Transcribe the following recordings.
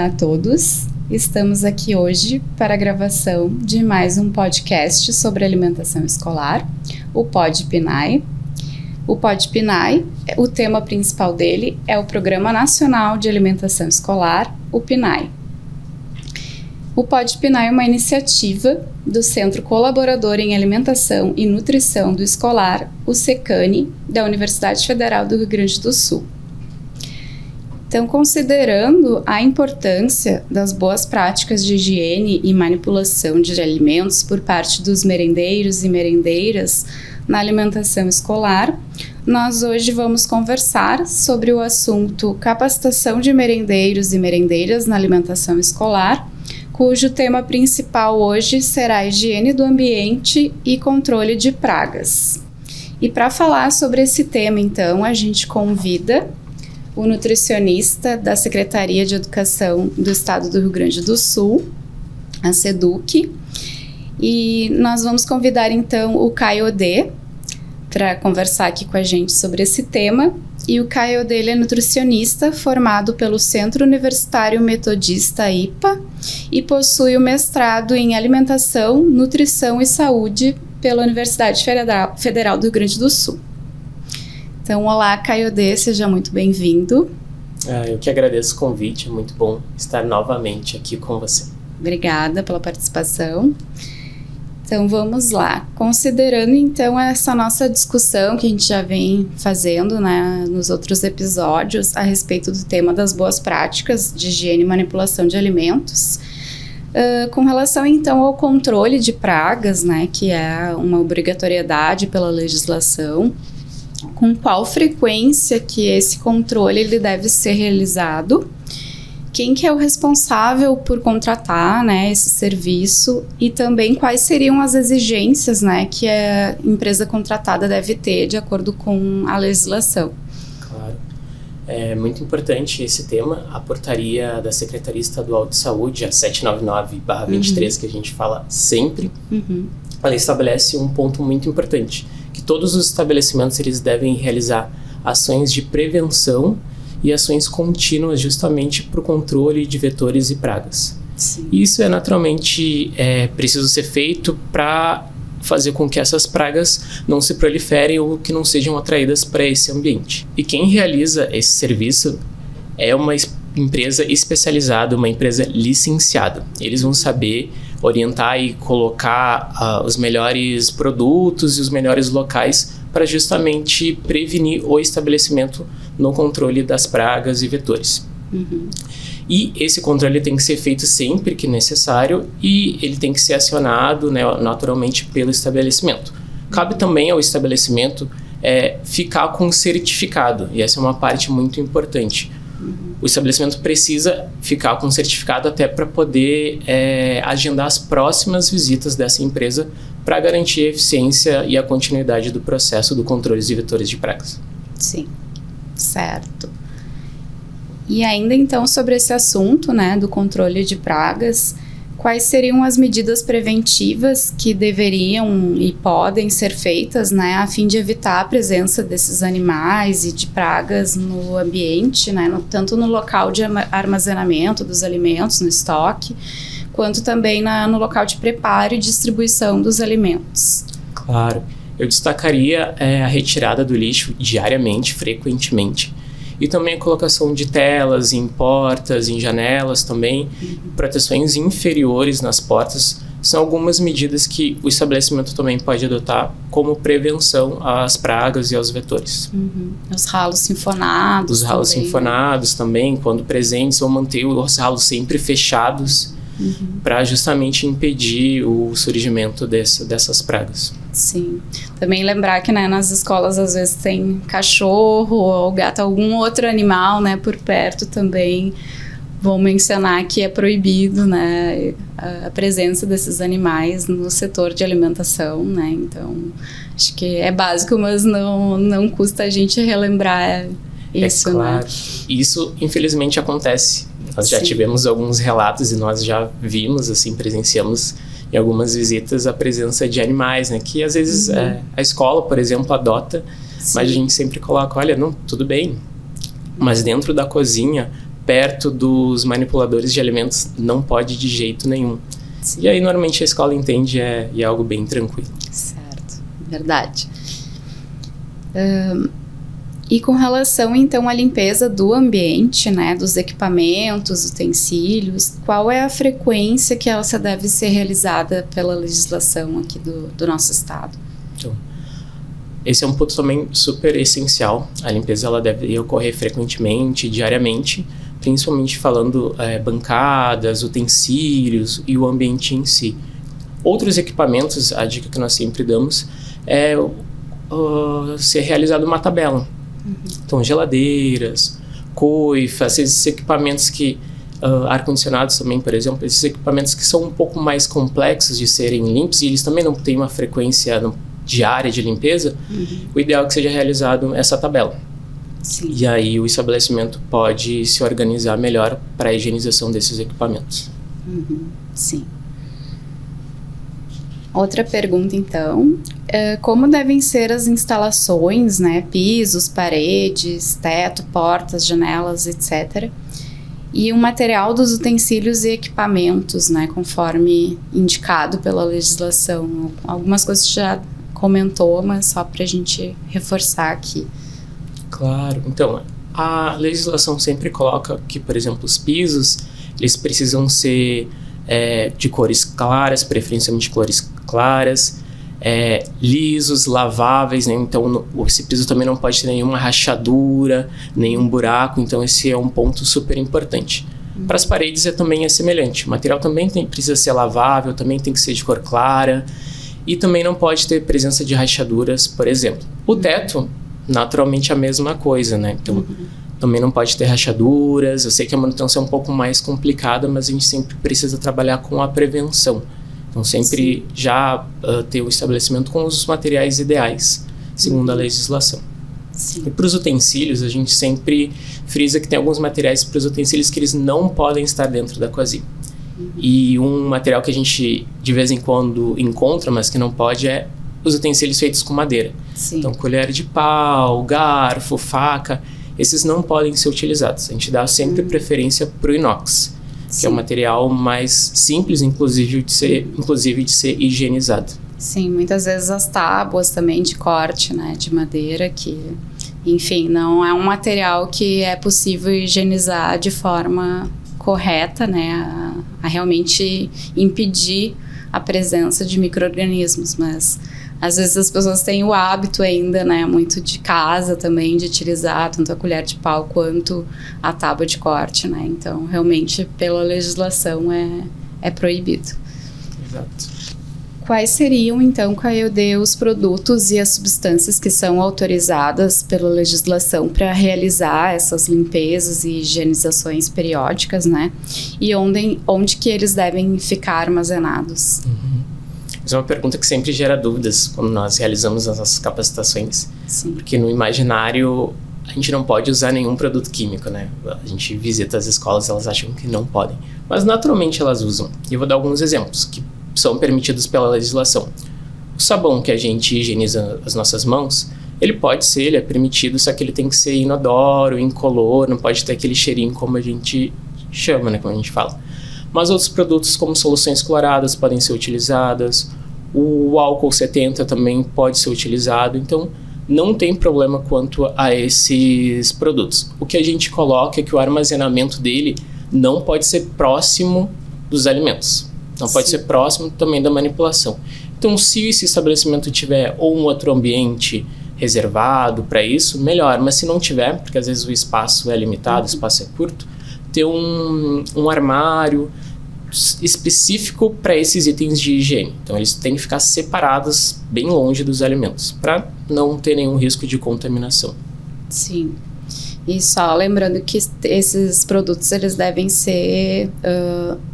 a todos. Estamos aqui hoje para a gravação de mais um podcast sobre alimentação escolar, o Pod PNAE. O Pod PNAE, o tema principal dele é o Programa Nacional de Alimentação Escolar, o PNAE. O Pod PNAE é uma iniciativa do Centro Colaborador em Alimentação e Nutrição do Escolar, o CECANI, da Universidade Federal do Rio Grande do Sul. Então, considerando a importância das boas práticas de higiene e manipulação de alimentos por parte dos merendeiros e merendeiras na alimentação escolar, nós hoje vamos conversar sobre o assunto capacitação de merendeiros e merendeiras na alimentação escolar, cujo tema principal hoje será higiene do ambiente e controle de pragas. E para falar sobre esse tema, então, a gente convida o nutricionista da Secretaria de Educação do Estado do Rio Grande do Sul, a SEDUC, e nós vamos convidar então o Caio Odê para conversar aqui com a gente sobre esse tema. E o Caio Odê é nutricionista formado pelo Centro Universitário Metodista IPA e possui o mestrado em Alimentação, Nutrição e Saúde pela Universidade Federal do Rio Grande do Sul. Então, olá, Caio Odê, seja muito bem-vindo. Eu que agradeço o convite, é muito bom estar novamente aqui com você. Obrigada pela participação. Então, vamos lá. Considerando, então, essa nossa discussão que a gente já vem fazendo, né, nos outros episódios a respeito do tema das boas práticas de higiene e manipulação de alimentos, com relação, então, ao controle de pragas, né, que é uma obrigatoriedade pela legislação, com qual frequência que esse controle ele deve ser realizado, quem que é o responsável por contratar, né, esse serviço e também quais seriam as exigências, né, que a empresa contratada deve ter de acordo com a legislação. Claro. É muito importante esse tema. A portaria da Secretaria Estadual de Saúde, a 799/23, que a gente fala sempre, ela estabelece um ponto muito importante, que todos os estabelecimentos eles devem realizar ações de prevenção e ações contínuas justamente para o controle de vetores e pragas. Sim. Isso é naturalmente preciso ser feito para fazer com que essas pragas não se proliferem ou que não sejam atraídas para esse ambiente. E quem realiza esse serviço é uma empresa especializada, uma empresa licenciada. Eles vão saber orientar e colocar os melhores produtos e os melhores locais para justamente prevenir o estabelecimento no controle das pragas e vetores. E esse controle tem que ser feito sempre que necessário e ele tem que ser acionado, né, naturalmente pelo estabelecimento. Cabe também ao estabelecimento ficar com um certificado, e essa é uma parte muito importante. O estabelecimento precisa ficar com um certificado até para poder agendar as próximas visitas dessa empresa para garantir a eficiência e a continuidade do processo do controle de vetores de pragas. Sim, certo. E ainda então sobre esse assunto, né, do controle de pragas, quais seriam as medidas preventivas que deveriam e podem ser feitas, né, a fim de evitar a presença desses animais e de pragas no ambiente, né, tanto no local de armazenamento dos alimentos, no estoque, quanto também no local de preparo e distribuição dos alimentos? Claro, eu destacaria a retirada do lixo diariamente, frequentemente. E também a colocação de telas em portas, em janelas também, proteções inferiores nas portas, são algumas medidas que o estabelecimento também pode adotar como prevenção às pragas e aos vetores. Os ralos sinfonados. Os ralos também, sinfonados, né, também, quando presentes, vão manter os ralos sempre fechados para justamente impedir o surgimento dessas pragas. Sim. Também lembrar que, né, nas escolas às vezes tem cachorro ou gato, algum outro animal, né, por perto também. Vou mencionar que é proibido, né, a presença desses animais no setor de alimentação, né, então acho que é básico, mas não custa a gente relembrar isso, claro, né. Isso infelizmente acontece. Nós já tivemos alguns relatos e nós já vimos, assim, presenciamos em algumas visitas a presença de animais, né, que às vezes a escola, por exemplo, adota, mas a gente sempre coloca, olha, não, tudo bem, mas dentro da cozinha perto dos manipuladores de alimentos não pode de jeito nenhum. Sim. E aí, normalmente, a escola entende e é algo bem tranquilo. Certo, verdade. E com relação, então, à limpeza do ambiente, né, dos equipamentos, utensílios, qual é a frequência que essa deve ser realizada pela legislação aqui do nosso estado? Então, esse é um ponto também super essencial. A limpeza ela deve ocorrer frequentemente, diariamente, principalmente falando bancadas, utensílios e o ambiente em si. Outros equipamentos, a dica que nós sempre damos é ser realizado uma tabela. Então, geladeiras, coifas, esses equipamentos que... ar-condicionados também, por exemplo, esses equipamentos que são um pouco mais complexos de serem limpos e eles também não têm uma frequência diária de limpeza, o ideal é que seja realizado essa tabela. Sim. E aí o estabelecimento pode se organizar melhor para a higienização desses equipamentos. Sim. Outra pergunta, então, como devem ser as instalações, né, pisos, paredes, teto, portas, janelas, etc., e o material dos utensílios e equipamentos, né, conforme indicado pela legislação? Algumas coisas que já comentou, mas só para a gente reforçar aqui. Claro. Então, a legislação sempre coloca que, por exemplo, os pisos, eles precisam ser de cores claras, preferencialmente cores claras, lisos, laváveis, né? Então esse piso também não pode ter nenhuma rachadura, nenhum buraco, então esse é um ponto super importante. Para as paredes também é semelhante, o material também precisa ser lavável, também tem que ser de cor clara e também não pode ter presença de rachaduras, por exemplo. O teto, naturalmente a mesma coisa, né? Então também não pode ter rachaduras. Eu sei que a manutenção é um pouco mais complicada, mas a gente sempre precisa trabalhar com a prevenção. Então, sempre já ter o estabelecimento com os materiais ideais, segundo a legislação. Sim. E para os utensílios, a gente sempre frisa que tem alguns materiais para os utensílios que eles não podem estar dentro da cozinha. E um material que a gente, de vez em quando, encontra, mas que não pode, é os utensílios feitos com madeira. Sim. Então, colher de pau, garfo, faca, esses não podem ser utilizados. A gente dá sempre preferência para o inox, que é um material mais simples, inclusive de ser higienizado. Sim, muitas vezes as tábuas também de corte, né, de madeira, que, enfim, não é um material que é possível higienizar de forma correta, né, a realmente impedir a presença de micro-organismos, mas às vezes as pessoas têm o hábito ainda, né, muito de casa também, de utilizar tanto a colher de pau quanto a tábua de corte, né, então realmente pela legislação é proibido. Exato. Quais seriam então, Caio, os produtos e as substâncias que são autorizadas pela legislação para realizar essas limpezas e higienizações periódicas, né, e onde que eles devem ficar armazenados? Essa é uma pergunta que sempre gera dúvidas quando nós realizamos as nossas capacitações. Sim. Porque no imaginário a gente não pode usar nenhum produto químico, né? A gente visita as escolas, elas acham que não podem. Mas naturalmente elas usam. E eu vou dar alguns exemplos que são permitidos pela legislação. O sabão que a gente higieniza as nossas mãos, ele é permitido, só que ele tem que ser inodoro, incolor, não pode ter aquele cheirinho como a gente chama, né? Como a gente fala. Mas outros produtos como soluções cloradas podem ser utilizadas, o álcool 70 também pode ser utilizado, então não tem problema quanto a esses produtos. O que a gente coloca é que o armazenamento dele não pode ser próximo dos alimentos, não pode ser próximo também da manipulação. Então, se esse estabelecimento tiver ou um outro ambiente reservado para isso, melhor, mas se não tiver, porque às vezes o espaço é limitado, o espaço é curto, ter um armário específico para esses itens de higiene. Então, eles têm que ficar separados bem longe dos alimentos, para não ter nenhum risco de contaminação. Sim. E só lembrando que esses produtos eles devem ser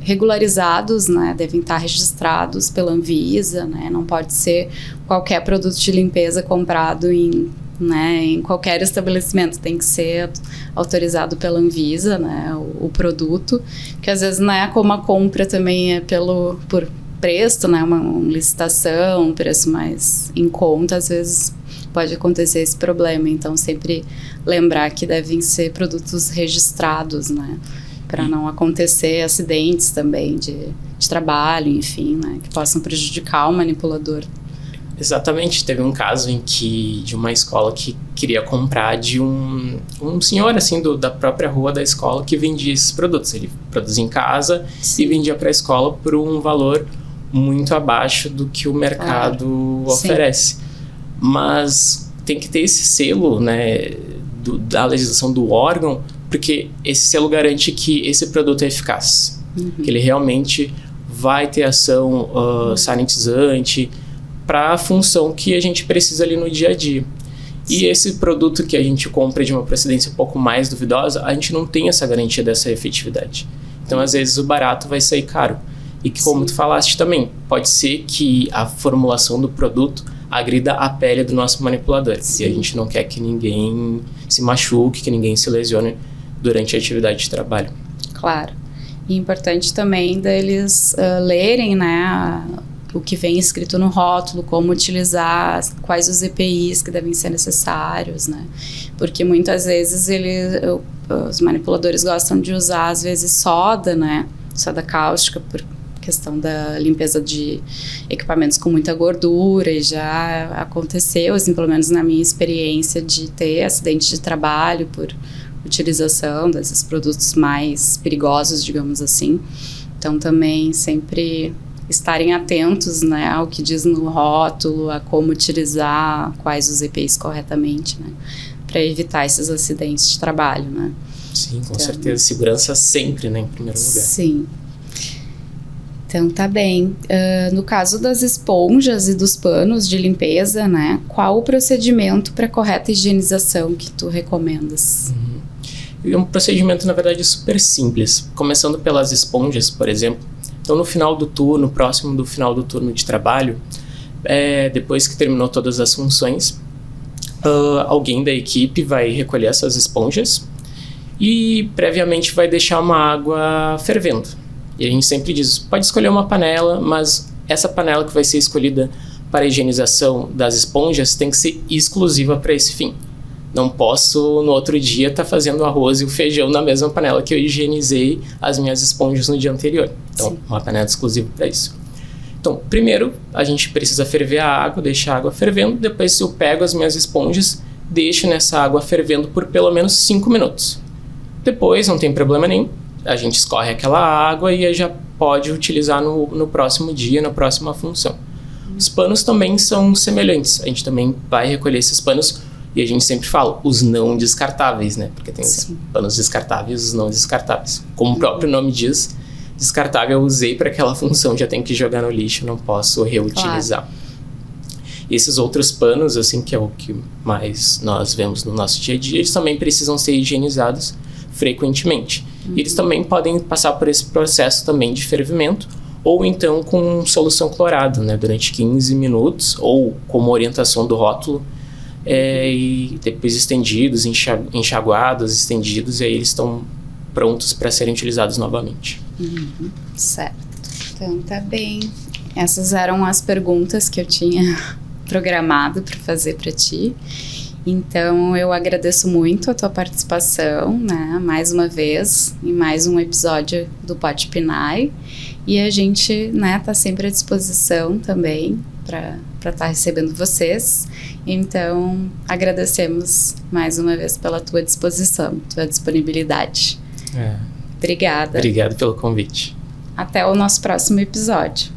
regularizados, né? Devem estar registrados pela Anvisa, né? Não pode ser qualquer produto de limpeza comprado em qualquer estabelecimento, tem que ser autorizado pela Anvisa, né, o produto, que às vezes não é como a compra também é por preço, né, uma licitação, um preço mais em conta, às vezes pode acontecer esse problema. Então, sempre lembrar que devem ser produtos registrados, né? Para não acontecer acidentes também de trabalho, enfim, né? Que possam prejudicar o manipulador. Exatamente, teve um caso de uma escola que queria comprar de um senhor, assim, da própria rua da escola, que vendia esses produtos. Ele produzia em casa e vendia para a escola por um valor muito abaixo do que o mercado oferece. Mas tem que ter esse selo, né, da legislação do órgão, porque esse selo garante que esse produto é eficaz, que ele realmente vai ter ação sanitizante, para a função que a gente precisa ali no dia a dia. E esse produto que a gente compra de uma procedência um pouco mais duvidosa, a gente não tem essa garantia dessa efetividade. Então, às vezes, o barato vai sair caro. E que, como tu falaste também, pode ser que a formulação do produto agrida a pele do nosso manipulador. E a gente não quer que ninguém se machuque, que ninguém se lesione durante a atividade de trabalho. Claro. E é importante também deles lerem, né, o que vem escrito no rótulo, como utilizar, quais os EPIs que devem ser necessários, né? Porque muitas vezes os manipuladores gostam de usar, às vezes, soda, né? Soda cáustica, por questão da limpeza de equipamentos com muita gordura, e já aconteceu, assim, pelo menos na minha experiência, de ter acidente de trabalho por utilização desses produtos mais perigosos, digamos assim. Então, também sempre estarem atentos, né, ao que diz no rótulo, a como utilizar, quais os EPIs corretamente, né, para evitar esses acidentes de trabalho, né. Sim, com certeza. Segurança sempre, né, em primeiro lugar. Sim. Então, tá bem. No caso das esponjas e dos panos de limpeza, né, qual o procedimento para correta higienização que tu recomendas? É um procedimento, na verdade, super simples. Começando pelas esponjas, por exemplo. Então, no final do turno, próximo do final do turno de trabalho, depois que terminou todas as funções, alguém da equipe vai recolher essas esponjas e previamente vai deixar uma água fervendo. E a gente sempre diz, pode escolher uma panela, mas essa panela que vai ser escolhida para a higienização das esponjas tem que ser exclusiva para esse fim. Não posso, no outro dia, estar fazendo o arroz e o feijão na mesma panela que eu higienizei as minhas esponjas no dia anterior. Então, uma panela exclusiva para isso. Então, primeiro, a gente precisa ferver a água, deixar a água fervendo. Depois, eu pego as minhas esponjas, deixo nessa água fervendo por pelo menos 5 minutos. Depois, não tem problema nenhum, a gente escorre aquela água e aí já pode utilizar no próximo dia, na próxima função. Os panos também são semelhantes. A gente também vai recolher esses panos. E a gente sempre fala, os não descartáveis, né? Porque tem os panos descartáveis e os não descartáveis. Como o próprio nome diz, descartável eu usei para aquela função, já tenho que jogar no lixo, não posso reutilizar. Claro. Esses outros panos, assim, que é o que mais nós vemos no nosso dia a dia, eles também precisam ser higienizados frequentemente. E eles também podem passar por esse processo também de fervimento, ou então com solução clorada, né? Durante 15 minutos, ou como orientação do rótulo, e depois estendidos, enxaguados, estendidos, e aí eles estão prontos para serem utilizados novamente. Certo. Então tá bem. Essas eram as perguntas que eu tinha programado para fazer para ti. Então eu agradeço muito a tua participação, né, mais uma vez, em mais um episódio do Pod Pinai. E a gente, né, tá sempre à disposição também para estar recebendo vocês. Então, agradecemos mais uma vez pela tua disposição, tua disponibilidade. Obrigada. Obrigado pelo convite. Até o nosso próximo episódio.